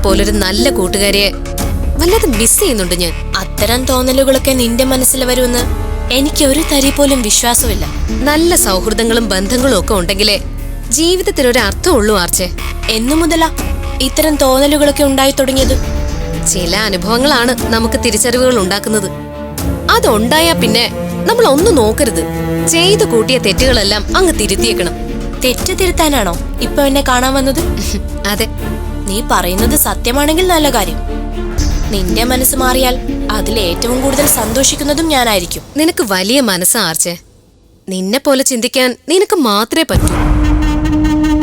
പോലൊരു നല്ല കൂട്ടുകാരിയെ വല്ലാതെ മിസ് ചെയ്യുന്നുണ്ട് ഞാൻ. അത്തരം തോന്നലുകളൊക്കെ നിന്റെ മനസ്സിൽ വരുമെന്ന് എനിക്ക് ഒരു തരി പോലും വിശ്വാസമില്ല. നല്ല സൗഹൃദങ്ങളും ബന്ധങ്ങളും ഒക്കെ ഉണ്ടെങ്കിലേ ജീവിതത്തിനൊരു അർത്ഥമുള്ളൂ ആർച്ചേ. എന്നു മുതലാ ഇത്തരം തോന്നലുകളൊക്കെ ഉണ്ടായി തുടങ്ങിയത്? ചില അനുഭവങ്ങളാണ് നമുക്ക് തിരിച്ചറിവുകൾ ഉണ്ടാക്കുന്നത്. അതുണ്ടായാ പിന്നെ നമ്മൾ ഒന്നും നോക്കരുത്. ചെയ്തു കൂട്ടിയ തെറ്റുകളെല്ലാം അങ്ങ് തിരുത്തിയേക്കണം. തെറ്റ് തിരുത്താനാണോ ഇപ്പൊ എന്നെ കാണാൻ വന്നത്? അതെ, നീ പറയുന്നത് സത്യമാണെങ്കിൽ നല്ല കാര്യം. നിന്റെ മനസ്സ് മാറിയാൽ അതിൽ ഏറ്റവും കൂടുതൽ സന്തോഷിക്കുന്നതും ഞാനായിരിക്കും. നിനക്ക് വലിയ മനസ്സാ ആർച്ചേ. നിന്നെ പോലെ ചിന്തിക്കാൻ നിനക്ക് മാത്രമേ പറ്റൂ.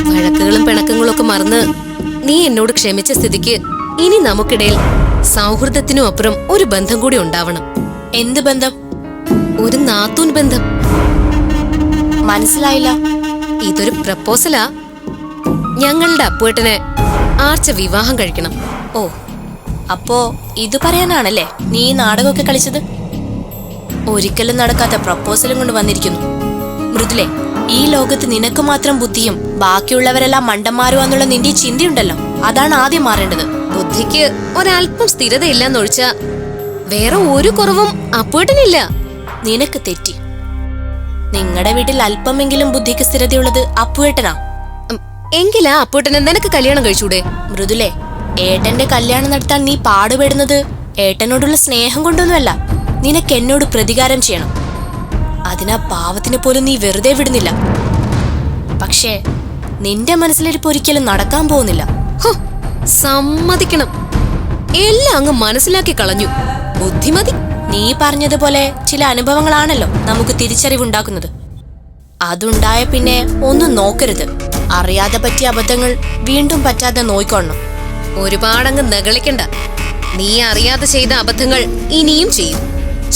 വഴക്കുകളും പിണക്കങ്ങളും ഒക്കെ മറന്ന് നീ എന്നോട് ക്ഷമിച്ച സ്ഥിതിക്ക് ഇനി നമുക്കിടയിൽ സൗഹൃദത്തിനും അപ്പുറം ഒരു ബന്ധം കൂടി ഉണ്ടാവണം. എന്ത് ബന്ധം? ഒരു നാത്തൂൻ ബന്ധം. മനസ്സിലായില്ല. ഇതൊരു പ്രപ്പോസലാ. ഞങ്ങളുടെ അപ്പുവേട്ടനെ ആർച്ച വിവാഹം കഴിക്കണം. ഓ, അപ്പോ ഇത് പറയാനാണല്ലേ നീ ഈ നാടകമൊക്കെ കളിച്ചത്? ഒരിക്കലും നടക്കാത്ത പ്രപ്പോസലും കൊണ്ട് വന്നിരിക്കുന്നു. മൃദുലേ, ഈ ലോകത്ത് നിനക്ക് മാത്രം ബുദ്ധിയും ബാക്കിയുള്ളവരെല്ലാം മണ്ടന്മാരുവാന്നുള്ള നിന്റെ ചിന്തയുണ്ടല്ലോ, അതാണ് ആദ്യം മാറേണ്ടത്. ബുദ്ധിക്ക് ഒരല്പം സ്ഥിരതയില്ലെന്നൊഴിച്ചാ വേറെ ഒരു കുറവും അപ്പുവേട്ടനില്ല. നിനക്ക് തെറ്റി. നിങ്ങളുടെ വീട്ടിൽ അല്പമെങ്കിലും ബുദ്ധിക്ക് സ്ഥിരതയുള്ളത് അപ്പുവേട്ടനാ. എങ്കിലാ അപ്പുവേട്ടനെ നിനക്ക് കല്യാണം കഴിച്ചൂടെ? മൃദുലേ, ഏട്ടന്റെ കല്യാണം നടത്താൻ നീ പാടുപെടുന്നത് ഏട്ടനോടുള്ള സ്നേഹം കൊണ്ടൊന്നുമല്ല. നിനക്ക് എന്നോട് പ്രതികാരം ചെയ്യണം. അതിനാ പാവത്തിന് പോലും നീ വെറുതെ വിടുന്നില്ല. പക്ഷേ നിന്റെ മനസ്സിലിരിപ്പ് ഒരിക്കലും നടക്കാൻ പോകുന്നില്ല. സമ്മതിക്കണം, എല്ലാം അങ്ങ് മനസ്സിലാക്കി കളഞ്ഞു. ബുദ്ധിമതി. നീ പറഞ്ഞതുപോലെ ചില അനുഭവങ്ങളാണല്ലോ നമുക്ക് തിരിച്ചറിവുണ്ടാക്കുന്നത്. അതുണ്ടായ പിന്നെ ഒന്നും നോക്കരുത്. അറിയാതെ പറ്റിയ അബദ്ധങ്ങൾ വീണ്ടും പറ്റാതെ നോയിക്കൊള്ളണം. ഒരുപാടങ്ങ് നകളിക്കണ്ട. നീ അറിയാതെ ചെയ്ത അബദ്ധങ്ങൾ ഇനിയും ചെയ്യും.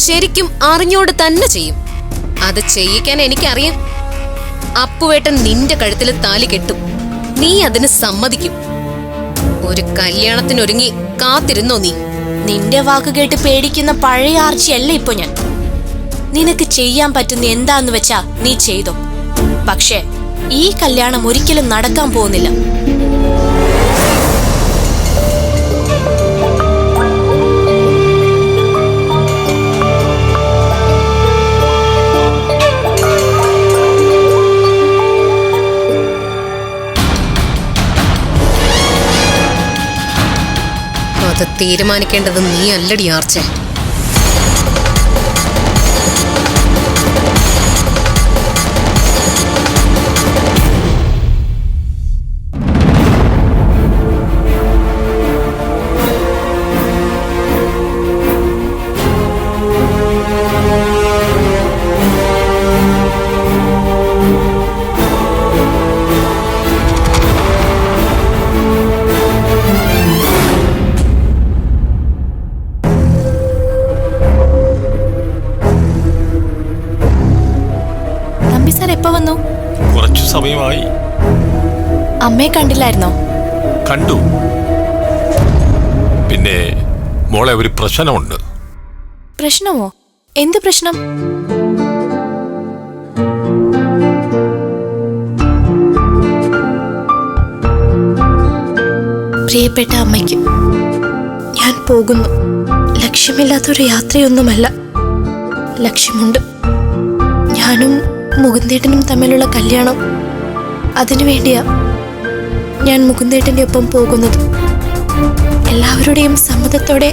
ശരിക്കും അറിഞ്ഞോട് തന്നെ ചെയ്യും. അത് ചെയ്യിക്കാൻ എനിക്കറിയാം. അപ്പുവേട്ടൻ നിന്റെ കഴുത്തിൽ താലി കെട്ടും. നീ അതിന് സമ്മതിക്കും. ഒരു കല്യാണത്തിനൊരുങ്ങി കാത്തിരുന്നോ നീ? നിന്റെ വാക്ക് കേട്ട് പേടിക്കുന്ന പഴയ ആർച്ചയല്ല ഇപ്പൊ ഞാൻ. നിനക്ക് ചെയ്യാൻ പറ്റുന്ന എന്താന്ന് വെച്ചാ നീ ചെയ്തോ. പക്ഷേ ഈ കല്യാണം ഒരിക്കലും നടക്കാൻ പോകുന്നില്ല. അത് തീരുമാനിക്കേണ്ടത് നീ അല്ലടി ആർച്ചേ. എപ്പോ വന്നു? കുറച്ചു സമയമായി. അമ്മയെ കണ്ടില്ലായിരുന്നോ? കണ്ടു. പിന്നെ മോളെ ഒരു പ്രശ്നമുണ്ട്. പ്രശ്നമോ? എന്ത് പ്രശ്നം? പ്രിയപ്പെട്ട അമ്മയ്ക്ക്, ഞാൻ പോകുന്നു. ലക്ഷ്യമില്ലാത്തൊരു യാത്രയൊന്നുമല്ല. ലക്ഷ്യമുണ്ട്. ഞാനും മുകുന്ദേട്ടനും തമ്മിലുള്ള കല്യാണം. അതിനുവേണ്ടിയാ ഞാൻ മുകുന്ദേട്ടന്റെ ഒപ്പം പോകുന്നത്. എല്ലാവരുടെയും സമ്മതത്തോടെ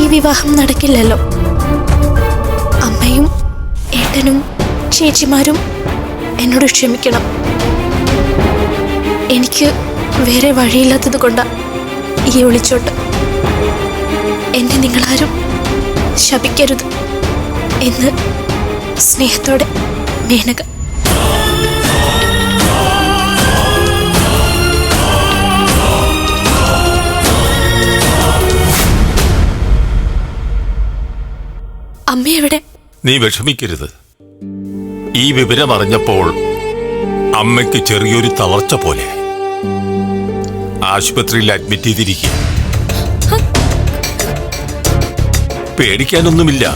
ഈ വിവാഹം നടക്കില്ലല്ലോ. അമ്മയും ഏട്ടനും ചേച്ചിമാരും എന്നോട് ക്ഷമിക്കണം. എനിക്ക് വേറെ വഴിയില്ലാത്തത് കൊണ്ടാ ഈ ഒളിച്ചോട്ട്. എന്നെ നിങ്ങളാരും ശപിക്കരുത് എന്ന് സ്നേഹത്തോടെ മേനക. അമ്മ എവിടെ? നീ വിഷമിക്കരുത്. ഈ വിവരം അറിഞ്ഞപ്പോൾ അമ്മയ്ക്ക് ചെറിയൊരു തളർച്ച പോലെ. ആശുപത്രിയിൽ അഡ്മിറ്റ് ചെയ്തിരിക്കുക. പേടിക്കാനൊന്നുമില്ല.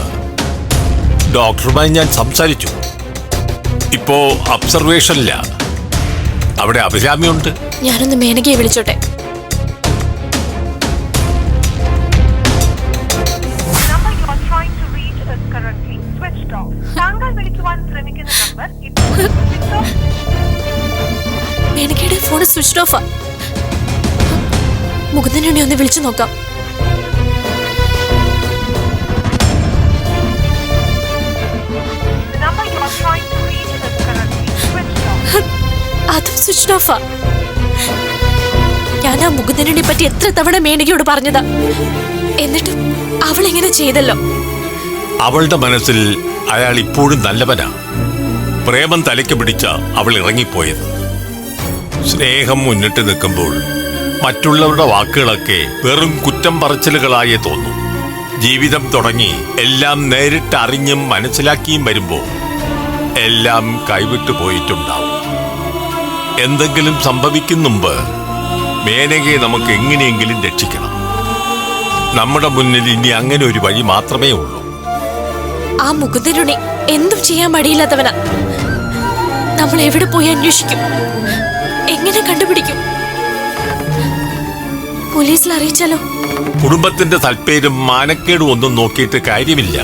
ഡോക്ടറുമായി ഞാൻ സംസാരിച്ചു. ഇപ്പോ ഒബ്സർവേഷനില്ല. അവിടെ അഭിരാമിയുണ്ട്. ഞാനൊന്ന് മേനകയെ വിളിച്ചോട്ടെ. മേനകയുടെ ഫോൺ സ്വിച്ച് ഓഫാ. മുകുന്ദനെ ഒന്ന് വിളിച്ചു നോക്കാം. അതും സ്വിച്ച് ഓഫാ. ഞാൻ ആ മുകുന്ദനെ പറ്റി എത്ര തവണ മേനകയോട് പറഞ്ഞതാ, എന്നിട്ടും അവൾ എങ്ങനെ ചെയ്തല്ലോ. അവളുടെ മനസ്സിൽ അയാൾ ഇപ്പോഴും നല്ലവനാ. പ്രേമം തലയ്ക്ക് പിടിച്ച അവൾ ഇറങ്ങിപ്പോയത്. സ്നേഹം മുന്നിട്ട് നിൽക്കുമ്പോൾ മറ്റുള്ളവരുടെ വാക്കുകളൊക്കെ വെറും കുറ്റം പറച്ചിലുകളായേ തോന്നും. ജീവിതം തുടങ്ങി എല്ലാം നേരിട്ട് അറിഞ്ഞും മനസ്സിലാക്കിയും വരുമ്പോൾ എല്ലാം കൈവിട്ടു പോയിട്ടുണ്ടാവും. എന്തെങ്കിലും സംഭവിക്കും മുമ്പ് മേനകയെ നമുക്ക് എങ്ങനെയെങ്കിലും രക്ഷിക്കണം. നമ്മുടെ മുന്നിൽ ഇനി അങ്ങനെ ഒരു വഴി മാത്രമേ ഉള്ളൂ. ആ മുകുന്ദനുണ്ണി എന്തും ചെയ്യാൻ മടിയില്ലാത്തവനാ. നമ്മൾ എവിടെ പോയി അന്വേഷിക്കും? എങ്ങനെ കണ്ടുപിടിക്കും? പോലീസിൽ അറിയിച്ചാലോ? കുടുംബത്തിന്റെ താല്പര്യം മാനക്കേടും ഒന്നും നോക്കിയിട്ട് കാര്യമില്ല.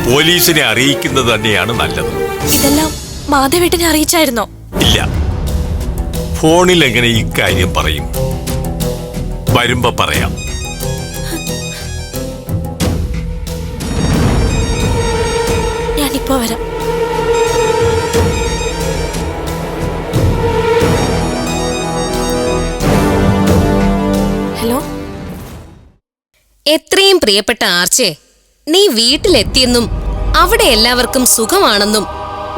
പോലീസിനെ അറിയിക്കുന്നത് തന്നെയാണ് നല്ലത്. ഇതെല്ലാം മാധവേട്ടനെ അറിയിച്ചായിരുന്നോ? ഇല്ല, ഫോണിൽ എങ്ങനെ ഇക്കാര്യം പറയും? വരുമ്പോ പറയാം. ഞാനിപ്പോ വരാം. ഹലോ. എത്രയും പ്രിയപ്പെട്ട ആർച്ചേ, നീ വീട്ടിലെത്തിയെന്നും അവിടെ എല്ലാവർക്കും സുഖമാണെന്നും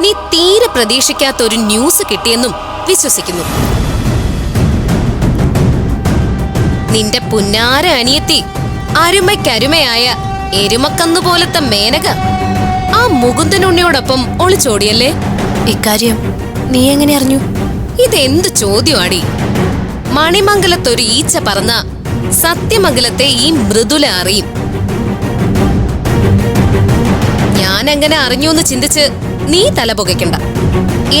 നീ തീരെ പ്രതീക്ഷിക്കാത്ത ഒരു ന്യൂസ് കിട്ടിയെന്നും വിശ്വസിക്കുന്നു. നിന്റെ പുന്നാര അനിയത്തി, അരുമയ്ക്കരുമയായ എരുമക്കന്നു പോലത്തെ മേനക ആ മുകുന്ദനുണ്ണിയോടൊപ്പം ഒളിച്ചോടിയല്ലേ? ഇക്കാര്യം നീ എങ്ങനെ അറിഞ്ഞു? ഇതെന്ത് ചോദ്യമാടി? മണിമംഗലത്തൊരു ഈച്ച പറന്ന സത്യമംഗലത്തെ ഈ മൃദുല അറിയും. ഞാൻ എങ്ങനെ അറിഞ്ഞൂന്ന് ചിന്തിച്ച് നീ തല പുകയ്ക്കണ്ട.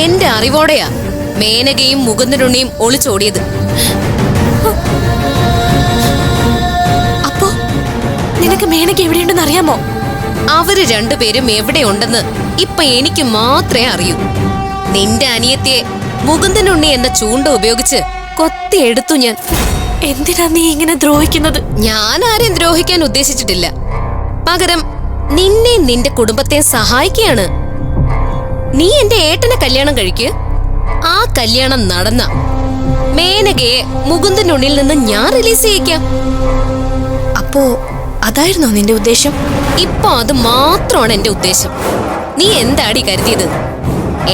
എന്റെ അറിവോടെയാ മേനകയും മുകുന്ദനുണ്ണിയും ഒളിച്ചോടിയത്. അപ്പോ നിനക്ക് മേനക എവിടെയുണ്ടെന്ന് അറിയാമോ? അവര് രണ്ടുപേരും എവിടെയുണ്ടെന്ന് ഇപ്പൊ എനിക്ക് മാത്രമേ അറിയൂ. നിന്റെ അനിയത്തിയെ മുകുന്ദനുണ്ണി എന്ന ചൂണ്ട ഉപയോഗിച്ച് കൊത്തിയെടുത്തു ഞാൻ. എന്തിനാ നീ ഇങ്ങനെ ദ്രോഹിക്കുന്നത്? ഞാൻ ആരെയും ദ്രോഹിക്കാൻ ഉദ്ദേശിച്ചിട്ടില്ല. പകരം നിന്നെ നിന്റെ കുടുംബത്തെ സഹായിക്കുകയാണ്. നീ എന്റെ ഏട്ടനെ കല്യാണം കഴിക്ക്. ആ കല്യാണം നടന്ന മേനകയെ മുകുന്ദനുണ്ണിൽ നിന്ന് ഞാൻ റിലീസ് ചെയ്യിക്കാം. അപ്പോ അതായിരുന്നോ നിന്റെ ഉദ്ദേശം? ഇപ്പൊ അത് മാത്രമാണ് എന്റെ ഉദ്ദേശം. നീ എന്താടി കരുതിയത്?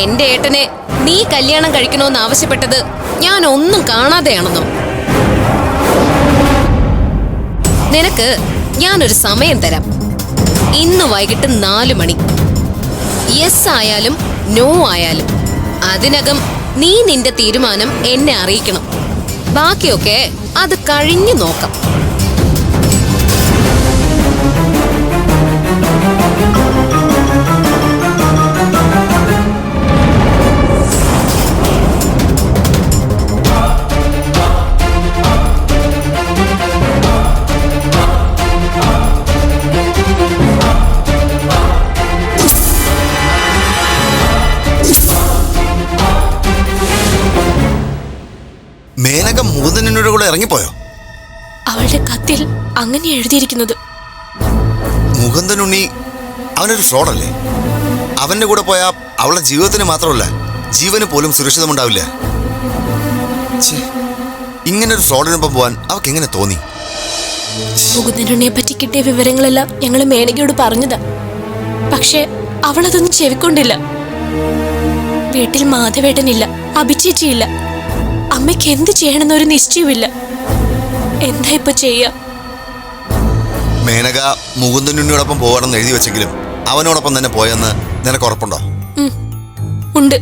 എന്റെ ഏട്ടനെ നീ കല്യാണം കഴിക്കണോന്ന് ആവശ്യപ്പെട്ടത് ഞാൻ ഒന്നും കാണാതെയാണെന്നോ? നിനക്ക് ഞാനൊരു സമയം തരാം. ഇന്ന് വൈകിട്ട് 4 മണി. യെസ് ആയാലും നോ ആയാലും അതിനകം നീ നിന്റെ തീരുമാനം എന്നെ അറിയിക്കണം. ബാക്കിയൊക്കെ അത് കഴിഞ്ഞു നോക്കാം. മേനക മുകുന്ദനുണ്ണിയുടെ കൂടെ ഇറങ്ങിപ്പോയോ? അവളുടെ കത്തിൽ അങ്ങനെ എഴുതിയിരിക്കുന്നത്. മുകുന്ദനുണ്ണി അവനൊരു ഫ്രോഡല്ലേ? അവന്റെ കൂടെ പോയാ അവളുടെ ജീവിതത്തിന് മാത്രമല്ല, ജീവന് പോലും സുരക്ഷിതമുണ്ടാവില്ല. ഇങ്ങനൊരു ഫ്രോഡിനൊപ്പം പോവാൻ അവൾക്ക് എങ്ങനെ തോന്നി? മുകുന്ദനുണ്ണിയെ പറ്റി കിട്ടിയ വിവരങ്ങളെല്ലാം ഞങ്ങൾ മേനകയോട് പറഞ്ഞതാ. പക്ഷെ അവളതൊന്നും ചെവിക്കൊണ്ടില്ല. വീട്ടിൽ മാധവേട്ടനില്ല, അഭിചേച്ചിയില്ല. അമ്മയ്ക്ക് എന്ത് ചെയ്യണമെന്നൊരു നിശ്ചയമില്ല. എന്താ ഇപ്പൊ ചെയ്യാ? മേനക മുകുന്ദനുണ്ണിയോടൊപ്പം പോകണമെന്ന് എഴുതി വെച്ചെങ്കിലും അവനോടൊപ്പം തന്നെ പോയെന്ന് നിനക്ക് ഉറപ്പുണ്ടോ? ഉണ്ട്.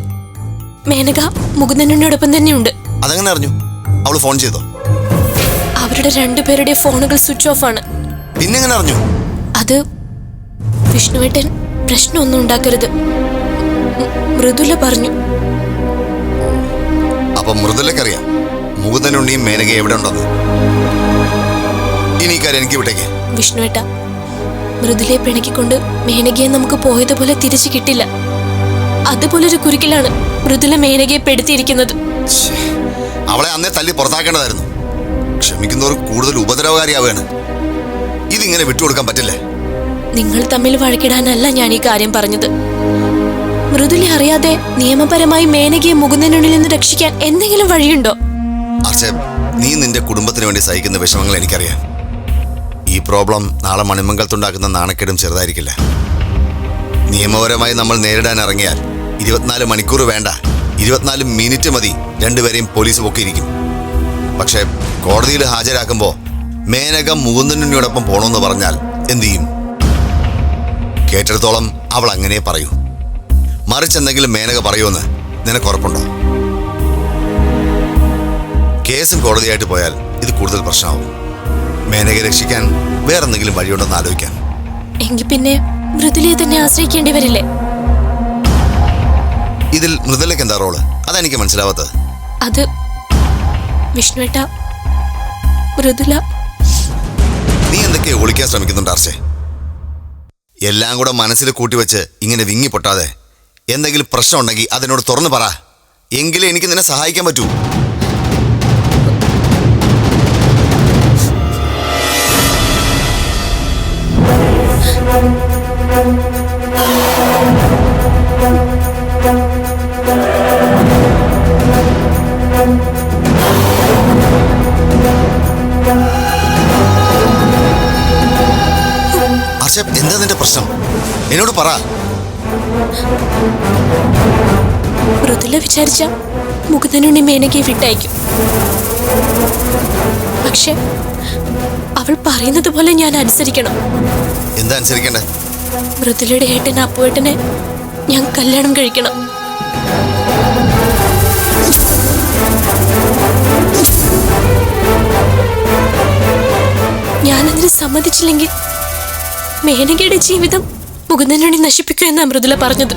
മേനക മുകുന്ദനുണ്ണിയോടൊപ്പം തന്നെയുണ്ട്. അതെങ്ങനെ അറിഞ്ഞു? അവള് ഫോൺ ചെയ്തോ? അവരുടെ രണ്ടുപേരുടെ ഫോണുകൾ സ്വിച്ച് ഓഫ് ആണ്. പിന്നെങ്ങനെ അറിഞ്ഞു? അത് വിഷ്ണുവേട്ടൻ പ്രശ്നമൊന്നും ഉണ്ടാക്കരുത്, മൃദുല പറഞ്ഞു. അപ്പൊ മൃദുലക്കറിയാം മുകുന്ദനുണ്ണിയും മേനകയും എവിടെ ഉണ്ടെന്ന്. ഇനി ഈ കാര്യം എനിക്ക് വിട്ടേക്ക്. വിഷ്ണുവേട്ട, മൃദുലയെ പിണക്കിക്കൊണ്ട് മേനകയെ നമുക്ക് പോയതുപോലെ തിരിച്ചു കിട്ടില്ല. അതുപോലൊരു കുരുക്കിലാണ് മൃദുല മേനകയെ പെടുത്തിയിരിക്കുന്നത്. ശ്ശേ, അവളെ അന്നേ തല്ലി പുറത്താക്കേണ്ടതായിരുന്നു. ക്ഷമിക്കുന്നവർ കൂടുതൽ ഉപദ്രവകാരിയാവുകയാണ്. ഇതിങ്ങനെ വിട്ടുകൊടുക്കാൻ പറ്റില്ലേ? നിങ്ങൾ തമ്മിൽ വഴക്കിടാനല്ല ഞാൻ ഈ കാര്യം പറഞ്ഞത്. മൃദുല അറിയാതെ നിയമപരമായി മേനകയെ മുകുന്ദനുള്ളിൽ നിന്ന് രക്ഷിക്കാൻ എന്തെങ്കിലും വഴിയുണ്ടോ? അർച്ചേ, നീ നിന്റെ കുടുംബത്തിന് വേണ്ടി സഹിക്കുന്ന വിഷമങ്ങൾ എനിക്കറിയാം. ഈ പ്രോബ്ലം നാളെ മണിമംഗലത്തുണ്ടാക്കുന്ന നാണക്കേടും ചെറുതായിരിക്കില്ല. നിയമപരമായി നമ്മൾ നേരിടാൻ ഇറങ്ങിയാൽ 24 മണിക്കൂർ വേണ്ട, 24 മിനിറ്റ് മതി രണ്ടുപേരെയും പോലീസ് പൊക്കിയിരിക്കും. പക്ഷേ കോടതിയിൽ ഹാജരാക്കുമ്പോൾ മേനക മുകുന്ദനുണ്ണിയോടൊപ്പം പോണമെന്ന് പറഞ്ഞാൽ എന്തു ചെയ്യും? കേട്ടിടത്തോളം അവൾ അങ്ങനെ പറയൂ. മറിച്ചെന്തെങ്കിലും മേനക പറയുമെന്ന് നിനക്ക് ഉറപ്പുണ്ടോ? കേസും കോടതിയായിട്ട് പോയാൽ ഇത് കൂടുതൽ പ്രശ്നമാവും. മേനകയെ രക്ഷിക്കാൻ വേറെന്തെങ്കിലും വഴിയുണ്ടെന്ന് ആലോചിക്കാം. എങ്കിൽ പിന്നെ മൃദുലയെ തന്നെ ആശ്രയിക്കേണ്ടി വരില്ലേ? ഇതിൽ മൃദുലയ്ക്ക് എന്താ റോള്? അതെനിക്ക് മനസ്സിലാവാത്തത്. അത് വിഷ്ണുവേട്ട, മൃദുല നീ എന്തൊക്കെയോ ഒളിക്കാൻ ശ്രമിക്കുന്നുണ്ട് ആർച്ചേ. എല്ലാം കൂടെ മനസ്സിൽ കൂട്ടിവെച്ച് ഇങ്ങനെ വിങ്ങി പൊട്ടാതെ എന്തെങ്കിലും പ്രശ്നം ഉണ്ടെങ്കിൽ അതിനോട് തുറന്നു പറ. എങ്കിലേ എനിക്ക് നിന്നെ സഹായിക്കാൻ പറ്റൂ. ആർച്ചേ, എന്താ നിന്റെ പ്രശ്നം? എന്നോട് പറ. മൃദുല വിചാരിച്ച മുകുന്ദനുണ്ണി മേനകയെ വിട്ടയക്കും. പക്ഷെ അവൾ പറയുന്നത് പോലെ ഞാൻ അനുസരിക്കണം. എന്താ അനുസരിക്കണ്ടേ? മൃദുലയുടെ ഏട്ടൻ അപ്പുവേട്ടനെ ഞാൻ കല്യാണം കഴിക്കണം. ഞാനതിന് സമ്മതിച്ചില്ലെങ്കിൽ മേനകയുടെ ജീവിതം മുകുന്ദനുണ്ണി നശിപ്പിക്കുമെന്നാ മൃദുല പറഞ്ഞത്.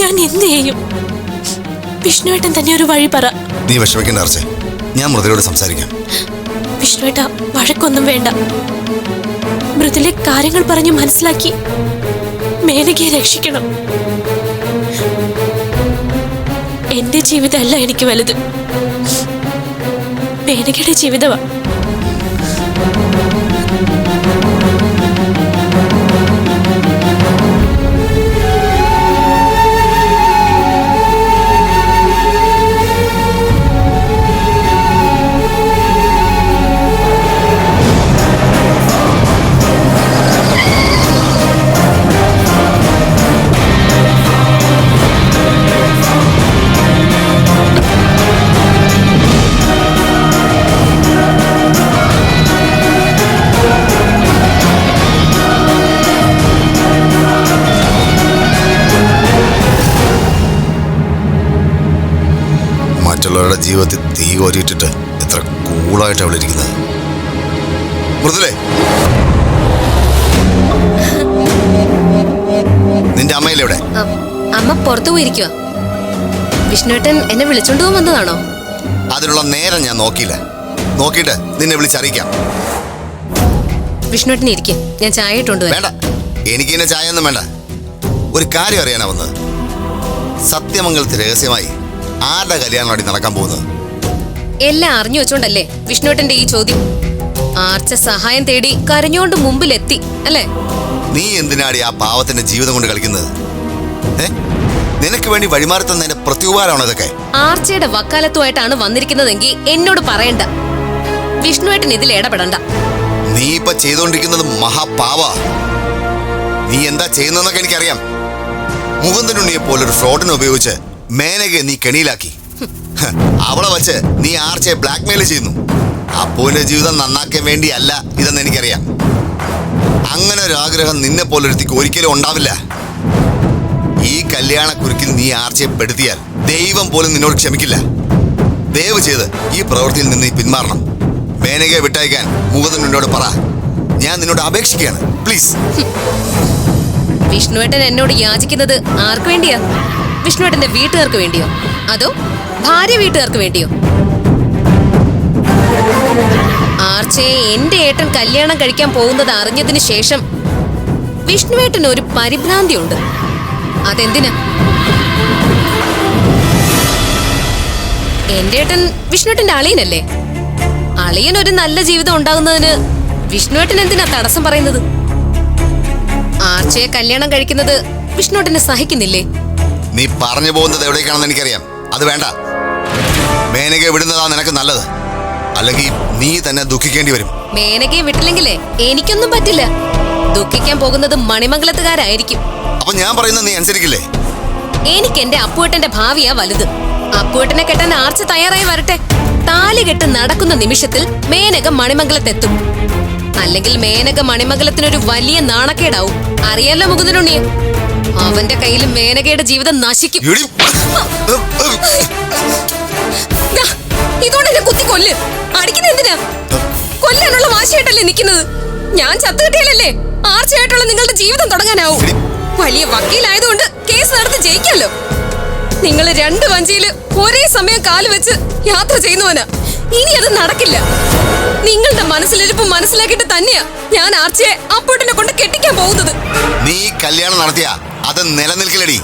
ഞാൻ എന്ത് ചെയ്യും? വിഷ്ണുവേട്ടൻ തന്നെ ഒരു വഴി പറ. നീ വിഷമിക്കേണ്ട ആർച്ചേ, ഞാൻ മൃദുലയോട് സംസാരിക്കാം. വിഷ്ണുവേട്ട, വഴക്കൊന്നും വേണ്ട. മൃദുലെ കാര്യങ്ങൾ പറഞ്ഞു മനസ്സിലാക്കി മേനകയെ രക്ഷിക്കണം. എന്റെ ജീവിതമല്ല എനിക്ക് വലുത്, മേനകയുടെ ജീവിതമാ. മറ്റുള്ളവരുടെ ജീവിതത്തിൽ തീ കോരിയിട്ടിട്ട് എത്ര കൂളായിട്ട് അവൾ ഇരിക്കുന്നത്. മൃദുലേ, നിന്റെ അമ്മയിലെവിടെ? അമ്മ പുറത്തു പോയിരിക്കുക. വിഷ്ണുവേട്ടൻ എന്നെ വിളിച്ചോണ്ട് പോകാൻ വന്നതാണോ? അതിനുള്ള നേരം ഞാൻ നോക്കിയില്ല. നോക്കിയിട്ട് നിന്നെ വിളിച്ചറിയിക്കാം. വിഷ്ണുവേട്ടൻ ഇരിക്കും, ഞാൻ ചായ ഇട്ടുകൊണ്ട് വരാം. വേണ്ട, എനിക്ക് ഇന്നെ ചായ ഒന്നും വേണ്ട. ഒരു കാര്യം അറിയാനാ വന്നത്. സത്യമംഗലത്ത് രഹസ്യമായി ആരുടെ കല്യാണമാണ് നടക്കാൻ പോകുന്നത്? എല്ലാം അറിഞ്ഞു വെച്ചോണ്ടല്ലേ വിഷ്ണുവേട്ടന്റെ ഈ ചോദ്യം? ആർച്ച സഹായം തേടി കരഞ്ഞോണ്ട് മുമ്പിലെത്തി അല്ലേ? നീ എന്തിനാടി ആ പാവത്തിന്റെ ജീവിതം കൊണ്ട് കളിക്കുന്നത്? നിനക്ക് വേണ്ടി വഴിമാറി തന്നതിന്റെ പ്രത്യുപകാരമാണോ ഇതൊക്കെ? ആർച്ചയുടെ വക്കാലത്തുമായിട്ടാണ് വന്നിരിക്കുന്നതെങ്കിൽ എന്നോട് പറയണ്ട. വിഷ്ണുവേട്ടൻ ഇതിൽ ഇടപെടണ്ട. നീ ഇപ്പൊ ചെയ്തോണ്ടിരിക്കുന്നത് മഹാപാവ. നീ എന്താ ചെയ്യുന്നതെന്നൊക്കെ എനിക്കറിയാം. മുകുന്ദനുണ്ണിയെ പോലൊരു ഫ്രോഡിനെ ഉപയോഗിച്ച് മേനകയെ നീ കെണിയിലാക്കി. അവളെ വച്ച് നീ ആർച്ചയെ ബ്ലാക്ക്മെയിൽ ചെയ്യുന്നു. അപ്പുവിന്റെ ജീവിതം നന്നാക്കാൻ വേണ്ടിയല്ല ഇതെന്ന് എനിക്കറിയാം. അങ്ങനെ ഒരു ആഗ്രഹം നിന്നെ പോലൊരുത്തിക്ക് ഒരിക്കലും ഉണ്ടാവില്ല. ഈ കല്യാണ കുരുക്കിൽ നീ ആർച്ചയെ പെടുത്തിയാൽ ദൈവം പോലും നിന്നോട് ക്ഷമിക്കില്ല. ദയവ് ചെയ്ത് ഈ പ്രവൃത്തിയിൽ നിന്ന് നീ പിന്മാറണം. മേനകയെ വിട്ടയക്കാൻ മുകുന്ദനുണ്ണിയോട് പറ. ഞാൻ നിന്നോട് അപേക്ഷിക്കുകയാണ്, പ്ലീസ്. വിഷ്ണുവേട്ടൻ എന്നോട് യാചിക്കുന്നത് ആർക്ക് വേണ്ടിയാ? വിഷ്ണുവേട്ടന്റെ വീട്ടുകാർക്ക് വേണ്ടിയോ അതോ ഭാര്യ വീട്ടുകാർക്ക് വേണ്ടിയോ? ആർച്ചയെ എന്റെ ഏട്ടൻ കല്യാണം കഴിക്കാൻ പോകുന്നത് അറിഞ്ഞതിന് ശേഷം വിഷ്ണുവേട്ടന് ഒരു പരിഭ്രാന്തി ഉണ്ട്. അതെന്തിനാ? എന്റെ ഏട്ടൻ വിഷ്ണുവേട്ടന്റെ അളിയനല്ലേ? അളിയൻ ഒരു നല്ല ജീവിതം ഉണ്ടാകുന്നതിന് വിഷ്ണുവേട്ടൻ എന്തിനാ തടസ്സം പറയുന്നത്? ആർച്ചയെ കല്യാണം കഴിക്കുന്നത് വിഷ്ണുവേട്ടന് സഹിക്കുന്നില്ലേ? നീ പറഞ്ഞു പോകുന്നത് എവിടേക്കാണെന്ന് എനിക്കറിയാം. അത് വേണ്ട. മേനകയെ വിടുന്നതാ നിനക്ക് നല്ലത്. അല്ലെങ്കിൽ നീ തന്നെ ദുഃഖിക്കേണ്ടി വരും. മേനകയെ വിട്ടില്ലെങ്കിലേ എനിക്കൊന്നും പറ്റില്ല. ദുഃഖിക്കാൻ പോകുന്നത് മണിമംഗലത്തുകാരായിരിക്കും. അപ്പൊ ഞാൻ പറയുന്നത് നീ അനുസരിക്കില്ലേ? എനിക്ക് എന്റെ അപ്പുവേട്ടന്റെ ഭാവിയാ വലുത്. അപ്പുവേട്ടനെ കെട്ടാൻ ആർച്ച തയ്യാറായി വരട്ടെ. താലി കെട്ട് നടക്കുന്ന നിമിഷത്തിൽ മേനക മണിമംഗലത്തെത്തും. അല്ലെങ്കിൽ മേനക മണിമംഗലത്തിനൊരു വലിയ നാണക്കേടാവും. അറിയാലോ മുകുന്ദനുണ്ണിയെ? അവന്റെ കയ്യിൽ മേനകയുടെ ജീവിതം നശിക്കും. ഇതുകൊണ്ട് എന്നെ കുത്തി കൊല്ല്. അടിക്കുന്ന എന്തിനാ? കൊല്ലാനുള്ള വാശിയായിട്ടല്ലേ നിൽക്കുന്നത്? ഞാൻ ചത്തുകിട്ടിയാലല്ലേ ആർച്ചയായിട്ടുള്ള നിങ്ങളുടെ ജീവിതം തുടങ്ങാനാവും. വലിയ വക്കീലായതുകൊണ്ട് കേസ് നടത്തി ജയിക്കാലോ. നിങ്ങൾ രണ്ട് വഞ്ചിയില് ഒരേ സമയം കാല് വെച്ച് യാത്ര ചെയ്യുന്നവനാ. ഇനി അത് നടക്കില്ല. നിങ്ങളുടെ മനസ്സിലിരിപ്പ് മനസ്സിലാക്കിയിട്ട് തന്നെയാ ഞാൻ ആർച്ചയെ അപ്പൂട്ടിനെ കൊണ്ട് കെട്ടിക്കാൻ പോകുന്നത്. നീ കല്യാണം നടത്തിയ അത് നിലനിൽക്കില്ലടി.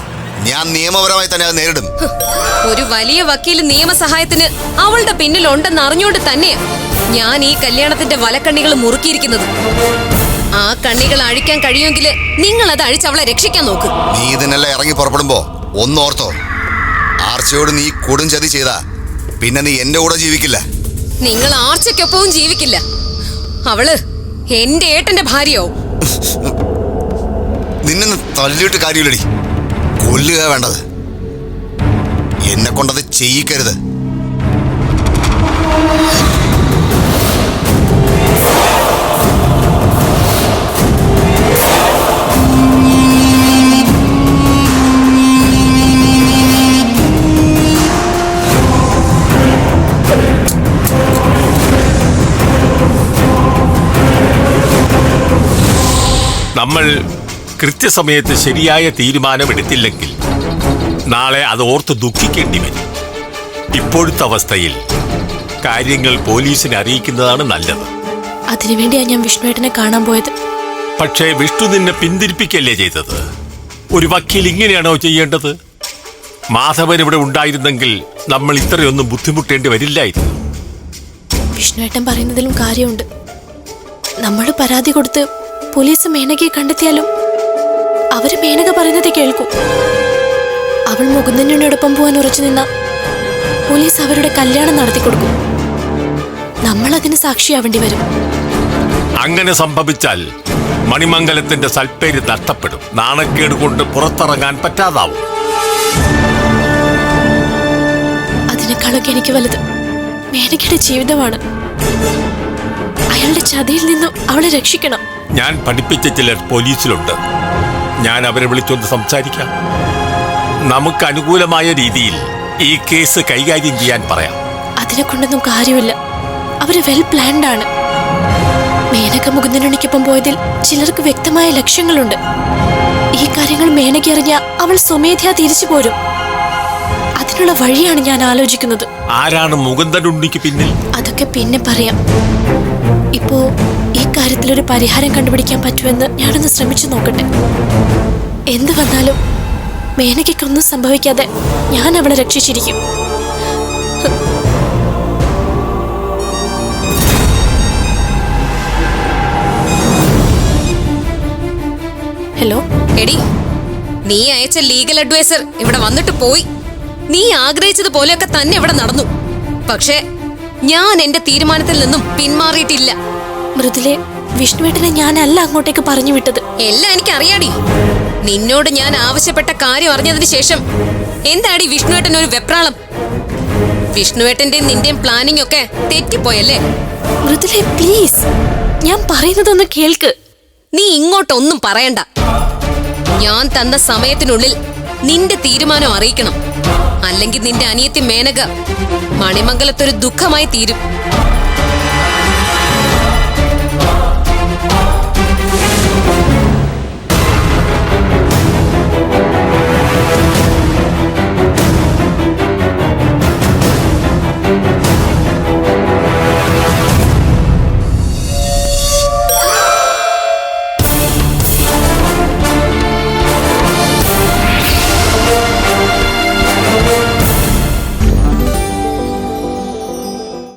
ഞാൻ നിയമപരമായി തന്നെ അത് നേരിടും. ഒരു വലിയ വക്കീല് നിയമസഹായത്തിന് അവളുടെ പിന്നിൽ ഉണ്ടെന്ന് അറിഞ്ഞുകൊണ്ട് തന്നെയാ ഞാൻ ഈ കല്യാണത്തിന്റെ വലക്കണ്ണികൾ മുറുക്കിയിരിക്കുന്നത്. ആ കണ്ണികൾ അഴിക്കാൻ കഴിയുമെങ്കിൽ നിങ്ങൾ അത് അഴിച്ച് അവളെ രക്ഷിക്കാൻ നോക്ക്. നീ ഇതിനെല്ലാം ഇറങ്ങി പുറപ്പെടുമ്പോ ഒന്നോർത്തോ, ആർച്ചയോട് നീ കൊടും ചതി ചെയ്താ പിന്നെ നീ എന്റെ കൂടെ ജീവിക്കില്ല. നിങ്ങൾ ആർച്ചയ്ക്കൊപ്പവും ജീവിക്കില്ല. അവള് എന്റെ ഏട്ടന്റെ ഭാര്യയാവും. നിന്നെ തല്ലിയിട്ട് കാര്യമില്ലടി. കൊല്ലുക വേണ്ടത്. എന്നെ കൊണ്ടത് ചെയ്യിക്കരുത്. നമ്മൾ കൃത്യസമയത്ത് ശരിയായ തീരുമാനമെടുത്തില്ലെങ്കിൽ നാളെ അത് ഓർത്ത് ദുഃഖിക്കേണ്ടി വരും. ഇപ്പോഴത്തെ അവസ്ഥയിൽ കാര്യങ്ങൾ പോലീസിനെ അറിയിക്കുന്നതാണ് നല്ലത്. അതിനുവേണ്ടിയാ ഞാൻ വിഷ്ണുവേട്ടനെ കാണാൻ പോയത്. പക്ഷേ വിഷ്ണു നിന്നെ പിന്തിരിപ്പിക്കല്ലേ ചെയ്തത്? ഒരു വക്കീൽ ഇങ്ങനെയാണോ ചെയ്യേണ്ടത്? മാധവൻ ഇവിടെ ഉണ്ടായിരുന്നെങ്കിൽ നമ്മൾ ഇത്രയൊന്നും ബുദ്ധിമുട്ടേണ്ടി വരില്ലായിരുന്നു. വിഷ്ണുവേട്ടൻ പറയുന്നതിലും കാര്യമുണ്ട്. നമ്മൾ പരാതി കൊടുത്ത് പോലീസ് മേനകയെ കണ്ടെത്തിയാലും അവര് മേനക പറയുന്നത് കേൾക്കും. അവൾ മുകുന്ദനോടൊപ്പം പോകാൻ ഉറച്ചു നിന്ന പോലീസ് അവരുടെ കല്യാണം നടത്തി കൊടുക്കും. നമ്മൾ അതിന് സാക്ഷിയാവേണ്ടി വരും. അങ്ങനെ സംഭവിച്ചാൽ മണിമംഗലത്തിന്റെ സൽപ്പേര് നഷ്ടപ്പെടും. നാണക്കേട് കൊണ്ട് പുറത്തിറങ്ങാൻ പറ്റാതാവും. അതിനേക്കാളൊക്കെ എനിക്ക് വലുത് മേനകയുടെ ജീവിതമാണ്. അയാളുടെ ചതിയിൽ നിന്നും അവളെ രക്ഷിക്കണം. ഞാൻ പഠിപ്പിച്ച ചിലർ പോലീസിലുണ്ട്. ഞാൻ അവരെ വിളിച്ചൊന്ന് സംസാരിക്കാം. നമുക്ക് അനുകൂലമായ രീതിയിൽ ഈ കേസ് കൈകാര്യം ചെയ്യാൻ പറയാം. അതിനെ കൊണ്ടൊന്നും കാര്യമില്ല. അവര് വെൽ പ്ലാൻഡ് ആണ്. മേനക മുകുന്ദനുണ്ണിക്കൊപ്പം പോയതിൽ ചിലർക്ക് വ്യക്തമായ ലക്ഷ്യങ്ങളുണ്ട്. ഈ കാര്യങ്ങൾ മേനക അറിഞ്ഞ അവൾ സ്വമേധയാ തിരിച്ചു പോരും. അതിനുള്ള വഴിയാണ് ഞാൻ ആലോചിക്കുന്നത്. ആരാണ് മുകുന്ദനുണ്ണിക്ക് പിന്നിൽ? അതൊക്കെ പിന്നെ പറയാം. ഇപ്പോ ഈ കാര്യത്തിലൊരു പരിഹാരം കണ്ടുപിടിക്കാൻ പറ്റുമെന്ന് ഞാനൊന്ന് ശ്രമിച്ചു നോക്കട്ടെ. എന്ത് വന്നാലും മേനകയ്ക്കൊന്നും സംഭവിക്കാതെ ഞാൻ അവളെ രക്ഷിച്ചിരിക്കും. ഹലോ എടി, നീ അയച്ച ലീഗൽ അഡ്വൈസർ ഇവിടെ വന്നിട്ട് പോയി. നീ ആഗ്രഹിച്ചതുപോലെയൊക്കെ തന്നെ ഇവിടെ നടന്നു. പക്ഷേ ഞാൻ എന്റെ തീരുമാനത്തിൽ നിന്നും പിന്മാറിയിട്ടില്ല. മൃദുലെ, വിഷ്ണുവേട്ടനെ ഞാനല്ല അങ്ങോട്ടേക്ക് പറഞ്ഞു വിട്ടത്. എല്ലാം എനിക്കറിയാടി. നിന്നോട് ഞാൻ ആവശ്യപ്പെട്ട കാര്യം അറിഞ്ഞതിന് ശേഷം എന്താടി വിഷ്ണുവേട്ടൻ ഒരു വെപ്രാളം? വിഷ്ണുവേട്ടന്റെയും നിന്റെയും പ്ലാനിംഗ് ഒക്കെ തെറ്റിപ്പോയല്ലേ? മൃദുലെ പ്ലീസ്, ഞാൻ പറയുന്നതൊന്ന് കേൾക്ക്. നീ ഇങ്ങോട്ടൊന്നും പറയണ്ട. ഞാൻ തന്ന സമയത്തിനുള്ളിൽ നിന്റെ തീരുമാനം അറിയിക്കണം. അല്ലെങ്കിൽ നിന്റെ അനിയത്തി മേനക മണിമംഗലത്തൊരു ദുഃഖമായി തീരും.